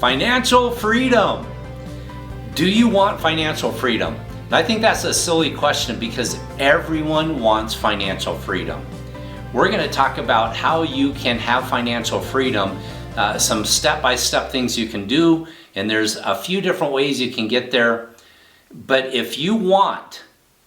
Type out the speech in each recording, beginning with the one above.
Financial freedom. Do you want financial freedom? And I think that's a silly question because everyone wants financial freedom. We're going to talk about how you can have financial freedom, some step-by-step things you can do, and there's a few different ways you can get there. But if you want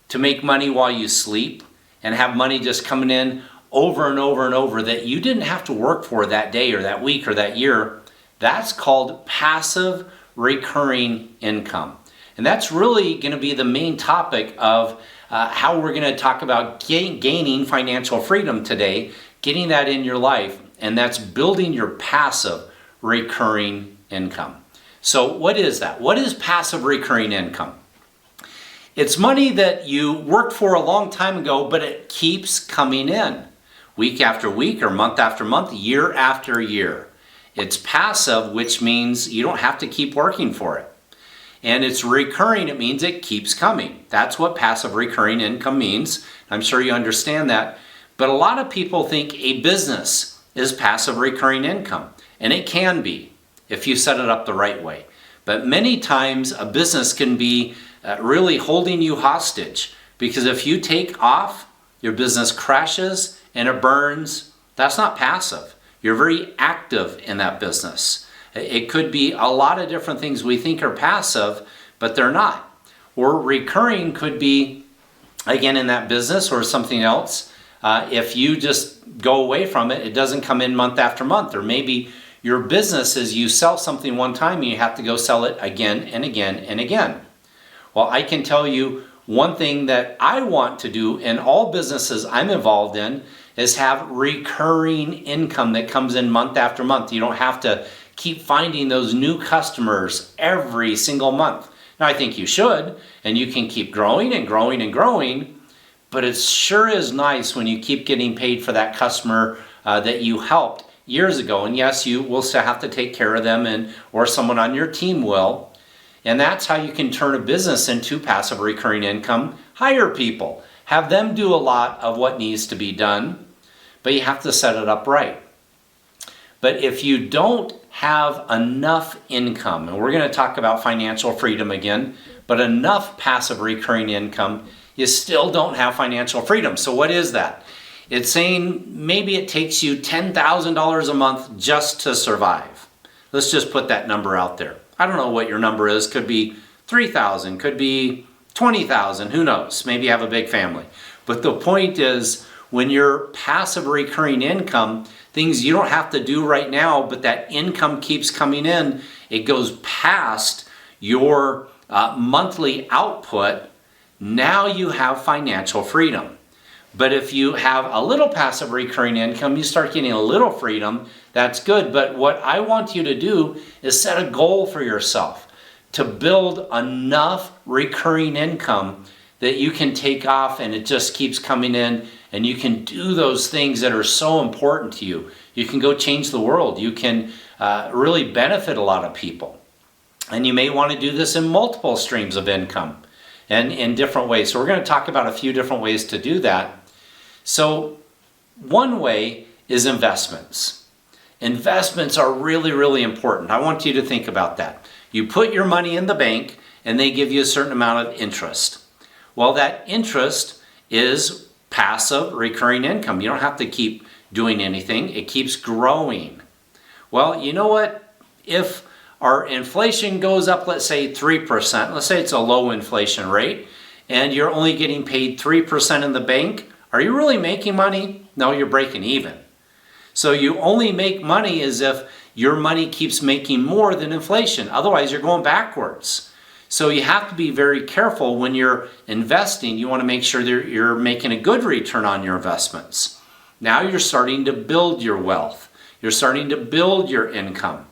to make money while you sleep and have money just coming in over and over and over that you didn't have to work for that day or that week or that year, that's called passive recurring income. And that's really going to be the main topic of how we're going to talk about gaining financial freedom today, getting that in your life, and that's building your passive recurring income. So what is that? What is passive recurring income? It's money that you worked for a long time ago, but it keeps coming in week after week or month after month, year after year. It's passive, which means you don't have to keep working for it. And it's recurring, it means it keeps coming. That's what passive recurring income means. I'm sure you understand that. But a lot of people think a business is passive recurring income. And it can be if you set it up the right way. But many times a business can be really holding you hostage. Because if you take off, your business crashes and it burns. That's not passive. You're very active in that business. It could be a lot of different things we think are passive, but they're not. Or recurring could be, again, in that business or something else. If you just go away from it, it doesn't come in month after month. Or maybe your business is you sell something one time and you have to go sell it again and again and again. Well, I can tell you one thing that I want to do in all businesses I'm involved in is have recurring income that comes in month after month. You don't have to keep finding those new customers every single month. Now, I think you should, and you can keep growing and growing and growing, but it sure is nice when you keep getting paid for that customer that you helped years ago. And yes, you will still have to take care of them, or someone on your team will. And that's how you can turn a business into passive recurring income. Hire people. Have them do a lot of what needs to be done, but you have to set it up right. But if you don't have enough income, and we're going to talk about financial freedom again, but enough passive recurring income, you still don't have financial freedom. So what is that? It's saying maybe it takes you $10,000 a month just to survive. Let's just put that number out there. I don't know what your number is. Could be 3,000, could be 20,000, who knows? Maybe you have a big family. But the point is, when you're passive recurring income, things you don't have to do right now, but that income keeps coming in, it goes past your monthly output, now you have financial freedom. But if you have a little passive recurring income, you start getting a little freedom, that's good. But what I want you to do is set a goal for yourself to build enough recurring income that you can take off and it just keeps coming in, and you can do those things that are so important to you. You can go change the world. You can really benefit a lot of people. And you may want to do this in multiple streams of income and in different ways. So we're going to talk about a few different ways to do that. So one way is investments. Investments are really, really important. I want you to think about that. You put your money in the bank and they give you a certain amount of interest. Well, that interest is passive recurring income. You don't have to keep doing anything. It keeps growing. Well, you know what? If our inflation goes up, let's say 3%, let's say it's a low inflation rate, and you're only getting paid 3% in the bank, are you really making money? No, you're breaking even. So you only make money as if your money keeps making more than inflation. Otherwise, you're going backwards. So you have to be very careful when you're investing. You want to make sure that you're making a good return on your investments. Now you're starting to build your wealth. You're starting to build your income.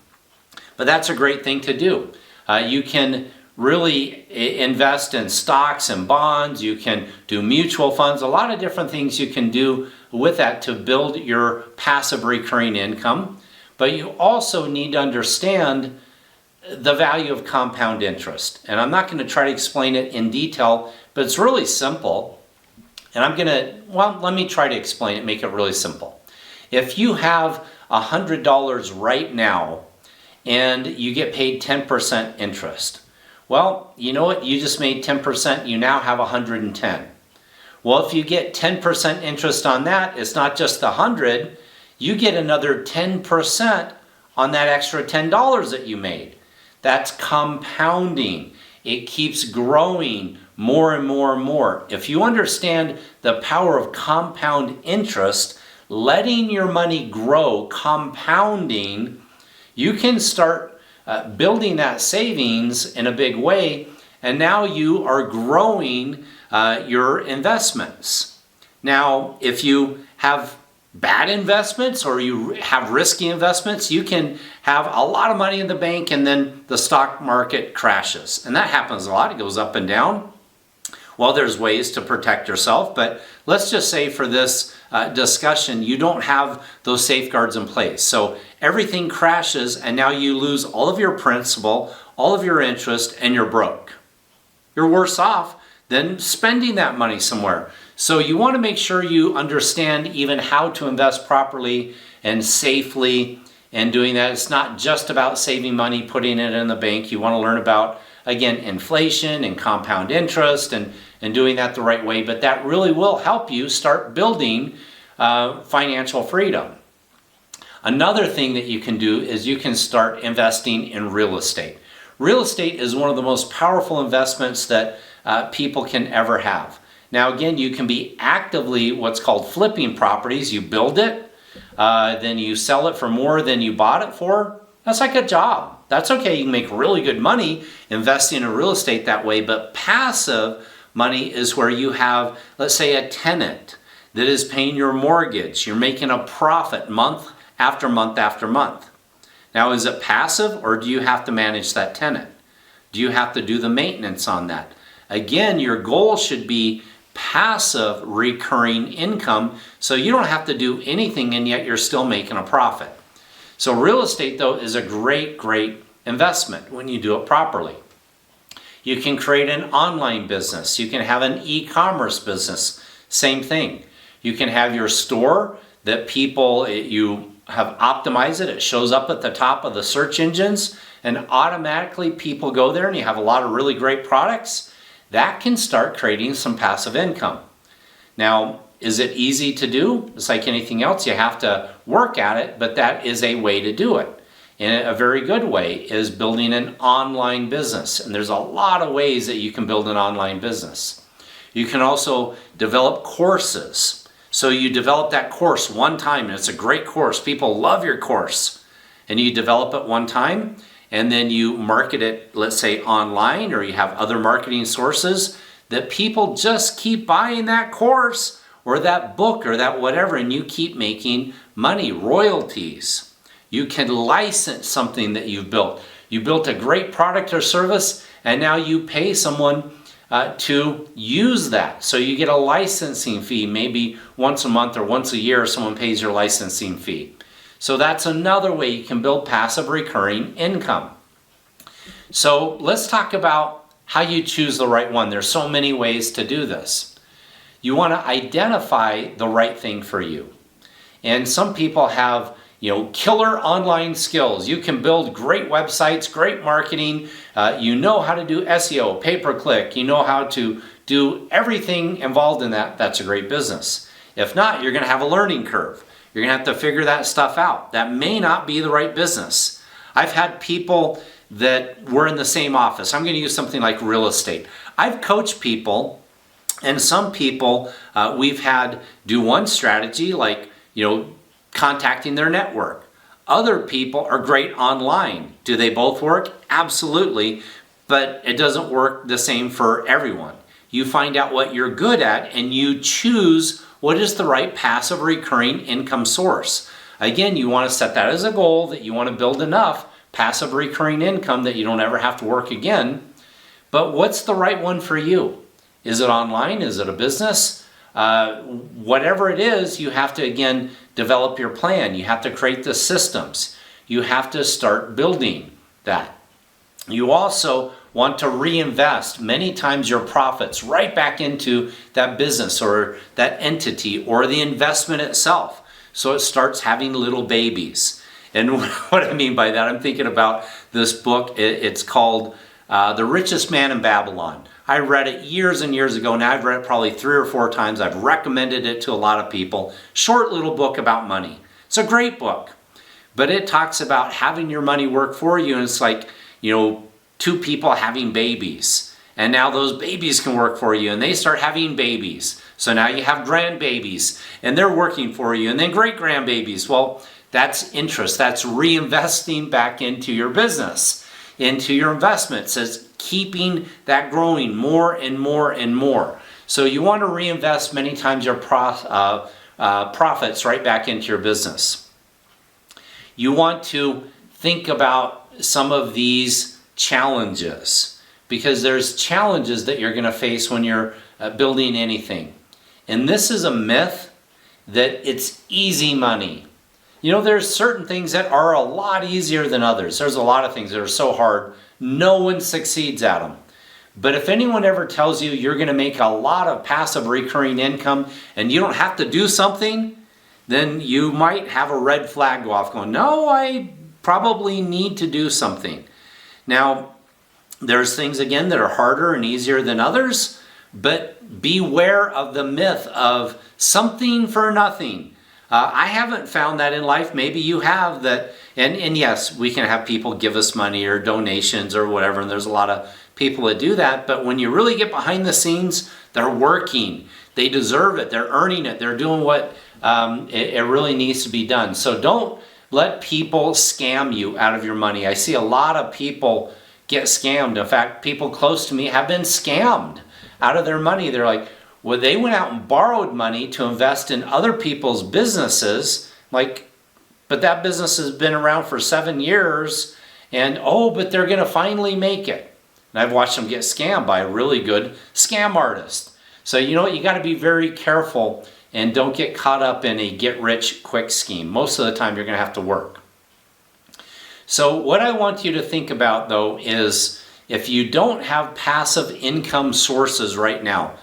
But that's a great thing to do. You can really invest in stocks and bonds. You can do mutual funds. A lot of different things you can do with that to build your passive recurring income. But you also need to understand the value of compound interest. And I'm not going to try to explain it in detail, but it's really simple. And let me try to explain it, make it really simple. If you have $100 right now and you get paid 10% interest. Well, you know what? You just made 10%. You now have 110. Well, if you get 10% interest on that, it's not just the 100. You get another 10% on that extra $10 that you made. That's compounding. It keeps growing more and more and more. If you understand the power of compound interest, letting your money grow, compounding, you can start building that savings in a big way, and now you are growing your investments. Now, if you have bad investments or you have risky investments, you can have a lot of money in the bank and then the stock market crashes. And that happens a lot. It goes up and down. Well, there's ways to protect yourself, but let's just say for this discussion, you don't have those safeguards in place. So everything crashes and now you lose all of your principal, all of your interest, and you're broke. You're worse off than spending that money somewhere. So you want to make sure you understand even how to invest properly and safely and doing that. It's not just about saving money, putting it in the bank. You want to learn about, again, inflation and compound interest and doing that the right way. But that really will help you start building financial freedom. Another thing that you can do is you can start investing in real estate. Real estate is one of the most powerful investments that people can ever have. Now again, you can be actively what's called flipping properties. You build it, then you sell it for more than you bought it for. That's like a job. That's okay. You can make really good money investing in real estate that way, but passive money is where you have, let's say, a tenant that is paying your mortgage. You're making a profit month after month after month. Now, is it passive or do you have to manage that tenant? Do you have to do the maintenance on that? Again, your goal should be passive recurring income, so you don't have to do anything and yet you're still making a profit. So real estate, though, is a great investment when you do it properly. You can create an online business. You can have an e-commerce business. Same thing. You can have your store that people, you have optimized it. It shows up at the top of the search engines and automatically people go there and you have a lot of really great products. That can start creating some passive income. Now, is it easy to do? It's like anything else. You have to work at it, but that is a way to do it. And a very good way is building an online business. And there's a lot of ways that you can build an online business. You can also develop courses. So you develop that course one time, and it's a great course. People love your course. And you develop it one time, and then you market it, let's say, online, or you have other marketing sources that people just keep buying that course or that book or that whatever, and you keep making money, royalties. You can license something that you've built. You built a great product or service, and now you pay someone to use that. So you get a licensing fee, maybe once a month or once a year, someone pays your licensing fee. So that's another way you can build passive recurring income. So let's talk about how you choose the right one. There's so many ways to do this. You want to identify the right thing for you. And some people have, killer online skills. You can build great websites, great marketing. You know how to do SEO, pay-per-click. You know how to do everything involved in that. That's a great business. If not, you're going to have a learning curve. You're going to have to figure that stuff out. That may not be the right business. I've had people that were in the same office. I'm going to use something like real estate. I've coached people, and some people we've had do one strategy, like, contacting their network. Other people are great online. Do they both work? Absolutely, but it doesn't work the same for everyone. You find out what you're good at, and you choose what is the right passive recurring income source. Again, you want to set that as a goal that you want to build enough passive recurring income that you don't ever have to work again. But what's the right one for you? Is it online? Is it a business? Whatever it is, you have to, again, develop your plan. You have to create the systems. You have to start building that. You also want to reinvest many times your profits right back into that business or that entity or the investment itself. So it starts having little babies. And what I mean by that, I'm thinking about this book. It's called The Richest Man in Babylon. I read it years and years ago. Now I've read it probably 3 or 4 times. I've recommended it to a lot of people. Short little book about money. It's a great book. But it talks about having your money work for you. And it's like, 2 people having babies. And now those babies can work for you. And they start having babies. So now you have grandbabies. And they're working for you. And then great-grandbabies. Well, that's interest. That's reinvesting back into your business, into your investments. It's keeping that growing more and more and more. So you want to reinvest many times your profits right back into your business. You want to think about some of these challenges, because there's challenges that you're going to face when you're building anything. And this is a myth that it's easy money. There's certain things that are a lot easier than others. There's a lot of things that are so hard, no one succeeds at them. But if anyone ever tells you you're going to make a lot of passive recurring income and you don't have to do something, then you might have a red flag go off going, no, I probably need to do something. Now, there's things, again, that are harder and easier than others, but beware of the myth of something for nothing. I haven't found that in life. Maybe you have that. And yes, we can have people give us money or donations or whatever, and there's a lot of people that do that. But when you really get behind the scenes, they're working. They deserve it. They're earning it. They're doing what it really needs to be done. So don't let people scam you out of your money. I see a lot of people get scammed. In fact, people close to me have been scammed out of their money. They're like, well, they went out and borrowed money to invest in other people's businesses, but that business has been around for 7 years, and but they're going to finally make it. And I've watched them get scammed by a really good scam artist. So you got to be very careful and don't get caught up in a get-rich-quick scheme. Most of the time, you're going to have to work. So what I want you to think about, though, is if you don't have passive income sources right now,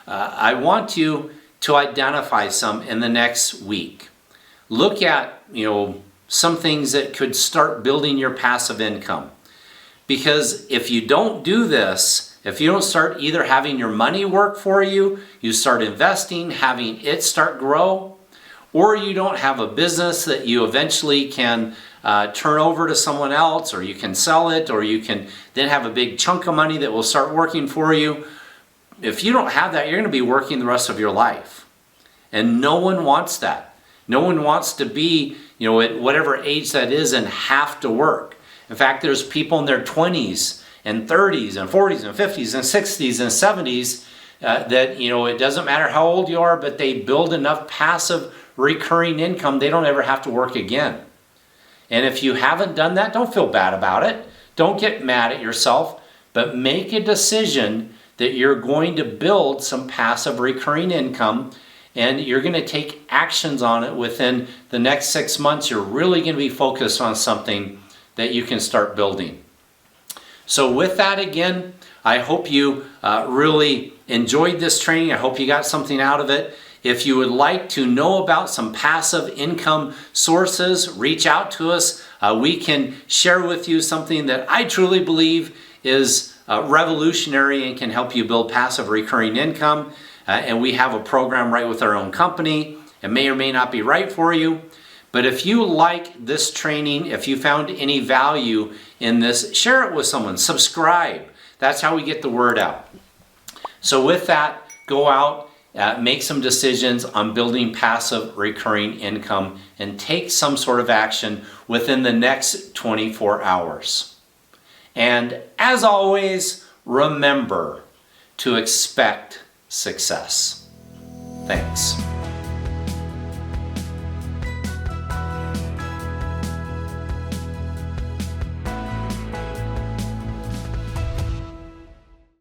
I want you to identify some in the next week. Look at, some things that could start building your passive income. Because if you don't do this, if you don't start either having your money work for you, you start investing, having it start grow, or you don't have a business that you eventually can turn over to someone else, or you can sell it, or you can then have a big chunk of money that will start working for you. If you don't have that, you're going to be working the rest of your life. And no one wants that. No one wants to be, at whatever age that is and have to work. In fact, there's people in their 20s and 30s and 40s and 50s and 60s and 70s that, it doesn't matter how old you are, but they build enough passive recurring income, they don't ever have to work again. And if you haven't done that, don't feel bad about it. Don't get mad at yourself, but make a decision that you're going to build some passive recurring income, and you're going to take actions on it within the next 6 months. You're really going to be focused on something that you can start building. So with that, again, I hope you really enjoyed this training. I hope you got something out of it. If you would like to know about some passive income sources, reach out to us. We can share with you something that I truly believe is revolutionary and can help you build passive recurring income. And we have a program right with our own company. It may or may not be right for you. But if you like this training, if you found any value in this, share it with someone. Subscribe. That's how we get the word out. So with that, go out, make some decisions on building passive recurring income, and take some sort of action within the next 24 hours. And as always, remember to expect success. Thanks.